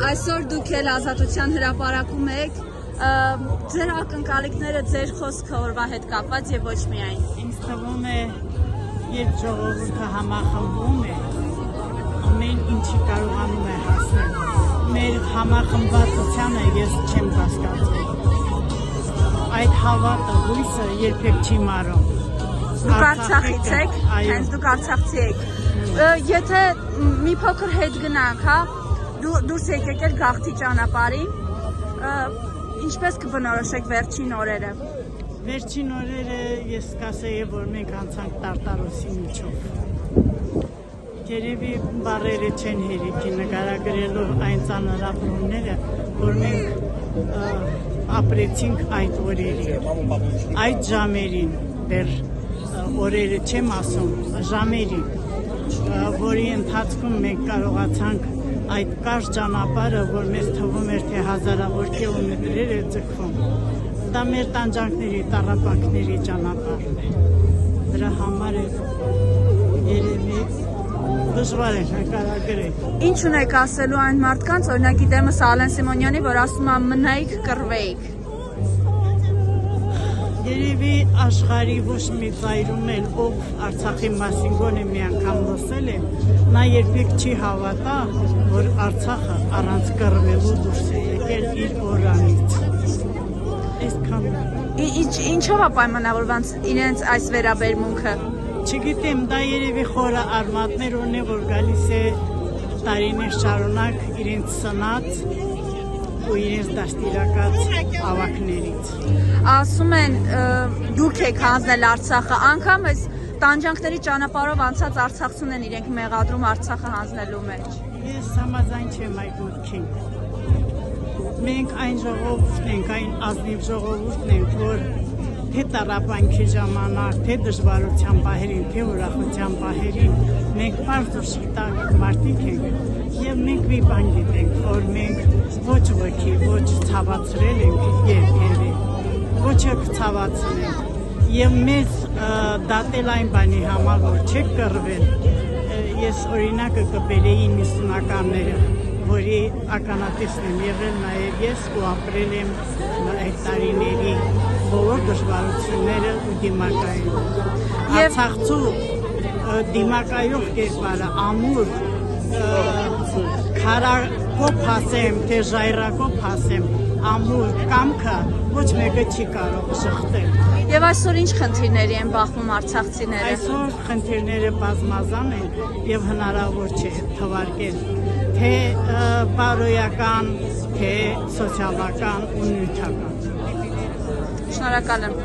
Այսօր դուք էլ ազատության հրապարակում եք, ձեր ակնկալիքները ձեր խոսքը օրվա հետ կապված եւ ոչ միայն։ Ինձ թվում է, երբ ժողովուրդը համախմբվում է, ամեն ինչի կարողանում է հասնել։ Մեր համախմբվածությանը ես չեմ կասկածում։ Այդ հավատը, հույսը երբեք չի մարում։ Դուք Արցախից եք, հենց դուք Արցախցի եք։ Եթե մի փոքր հետ գնանք, հա, դուրս եկեք էլ գաղթի ճանապարհին, ինչպես կբնորոշեք վերջին օրերը։ Վերջին օրերը ես կասեի, որ մենք անցանք Տարտարոսի միջով։ Երևի բառերը չեն հերիքի նկարագրելով այն ծանրաբերումները, որ մենք ապրեցինք այդ օրերին, այդ ժամերին, դեռ օրերը չեմ ասում, ժամերին, որի ընթացքում մենք կարողացանք այդ կարճ ճանապարհը, որ մեզ թվում էր, թե հազարավոր կիլոմետրեր է ձգվում, դա մեր տանջանքների, տառապանքների ճանապարհն է։ Դրա համար է երևի դժվար է նկարագրել։ Ինչ ունեք ասելու այն մարդկանց, օրինակ գիտեմս Ալեն Սիմոնյանի, որ ասում է մնայիք, կռվեիք։ Երևի աշխարհի ոչ մի ծայրում էլ, ով Արցախի մասին գոնե մի անգամ լսել է, նա երբեք չի հավատա, որ Արցախը առանց կռվելու դուրս է եկել իր օրանից։ Ինչով է պայմանավորված իրենց այս վերաբերմունքը։ Չգիտեմ, դա երևի խորը արմատներ ունի, որ գալիս է տարիներ շարունակ իրենց սնած ու իրենց դաստիարակած ավակներից։ Ասում են, դուք եք հանձնել Արցախը, անգամ այս տանջանքների ճանապարհով անցած արցախցուն են իրենք մեղադրում Արցախը հանձնելու մեջ։ Ես համաձայն չեմ այդ մտքին։ Մենք այն ժողովուրդն ենք, այն ազնիվ ժողովուրդն ենք, որ թե տառապանքի ժամանակ, թե դժվարության պահերին, թե ուրախության պահերին, մենք պարզ ու շիտակ մարդիկ ենք եւ մենք մի բան գիտենք, որ մենք ոչ ոգի, ոչ ցավացրել ենք երբևէ, ոչ կցավացնենք եւ մեզ դատել այն բանի համար, որ չեք կռվել, ես օրինակը կբերեի 90-ականները, որի ականատեսն եմ եղել նաև ես ու ապրել եմ այդ տարիների բոլոր դժվարությունները ու դիմակայում։ Արցախցու դիմակայող կերպարը ամուր քարակոփ ասեմ, թե ժայռակոփ ասեմ, ամուր կամքը ոչ մեկը չի կարող շղթել։ Եվ այսօր ինչ խնդիրների են բախվում արցախցիները։ Այսօր խնդիրները բազմազան են եւ հնարավոր չէ թվարկել թե բարոյական, թե սոցիալական ու նյութական։ Շնորհակալ եմ։